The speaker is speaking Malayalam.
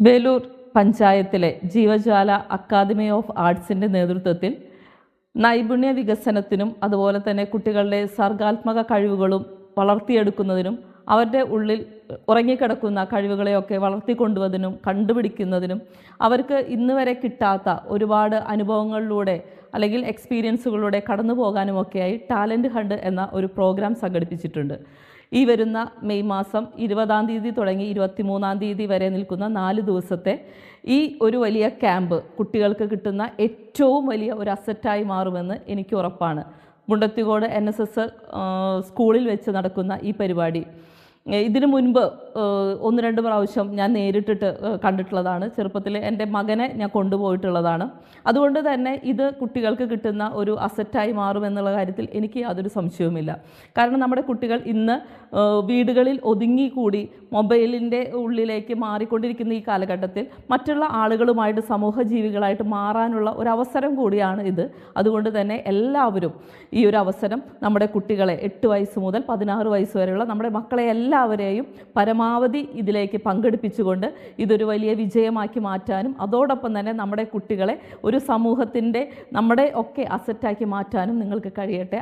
വേലൂർ പഞ്ചായത്തിലെ ജീവജ്വാല അക്കാദമി ഓഫ് ആർട്സിൻ്റെ നേതൃത്വത്തിൽ നൈപുണ്യ വികസനത്തിനും അതുപോലെ തന്നെ കുട്ടികളുടെ സർഗാത്മക കഴിവുകളും വളർത്തിയെടുക്കുന്നതിനും അവരുടെ ഉള്ളിൽ ഉറങ്ങിക്കിടക്കുന്ന കഴിവുകളെയൊക്കെ വളർത്തിക്കൊണ്ടുവന്നതിനും കണ്ടുപിടിക്കുന്നതിനും അവർക്ക് ഇന്ന് വരെ കിട്ടാത്ത ഒരുപാട് അനുഭവങ്ങളിലൂടെ അല്ലെങ്കിൽ എക്സ്പീരിയൻസുകളിലൂടെ കടന്നു പോകാനുമൊക്കെയായി ടാലൻറ്റ് ഹണ്ട് എന്ന ഒരു പ്രോഗ്രാം സംഘടിപ്പിച്ചിട്ടുണ്ട്. ഈ വരുന്ന മെയ് മാസം 20-ാം തീയതി തുടങ്ങി 23-ാം തീയതി വരെ നിൽക്കുന്ന 4 ദിവസത്തെ ഈ ഒരു വലിയ ക്യാമ്പ് കുട്ടികൾക്ക് കിട്ടുന്ന ഏറ്റവും വലിയ ഒരു അസറ്റായി മാറുമെന്ന് എനിക്ക് ഉറപ്പാണ്. മുണ്ടത്തിക്കോട് NSS സ്കൂളിൽ വെച്ച് നടക്കുന്ന ഈ പരിപാടി ഇതിനു മുൻപ് 1-2 പ്രാവശ്യം ഞാൻ നേരിട്ടിട്ട് കണ്ടിട്ടുള്ളതാണ്. ചെറുപ്പത്തിൽ എൻ്റെ മകനെ ഞാൻ കൊണ്ടുപോയിട്ടുള്ളതാണ്. അതുകൊണ്ട് തന്നെ ഇത് കുട്ടികൾക്ക് കിട്ടുന്ന ഒരു അസറ്റായി മാറുമെന്നുള്ള കാര്യത്തിൽ എനിക്ക് യാതൊരു സംശയവുമില്ല. കാരണം നമ്മുടെ കുട്ടികൾ ഇന്ന് വീടുകളിൽ ഒതുങ്ങിക്കൂടി മൊബൈലിൻ്റെ ഉള്ളിലേക്ക് മാറിക്കൊണ്ടിരിക്കുന്ന ഈ കാലഘട്ടത്തിൽ മറ്റുള്ള ആളുകളുമായിട്ട് സമൂഹജീവികളായിട്ട് മാറാനുള്ള ഒരു അവസരം കൂടിയാണ് ഇത്. അതുകൊണ്ട് തന്നെ എല്ലാവരും ഈ ഒരു അവസരം നമ്മുടെ കുട്ടികളെ 8 വയസ്സ് മുതൽ 16 വയസ്സ് വരെയുള്ള നമ്മുടെ മക്കളെ എല്ലാവരെയും പരമാവധി ഇതിലേക്ക് പങ്കെടുപ്പിച്ചുകൊണ്ട് ഇതൊരു വലിയ വിജയമാക്കി മാറ്റാനും അതോടൊപ്പം തന്നെ നമ്മുടെ കുട്ടികളെ ഒരു സമൂഹത്തിൻ്റെ നമ്മുടെ ഒക്കെ അസറ്റാക്കി മാറ്റാനും നിങ്ങൾക്ക് കഴിയട്ടെ.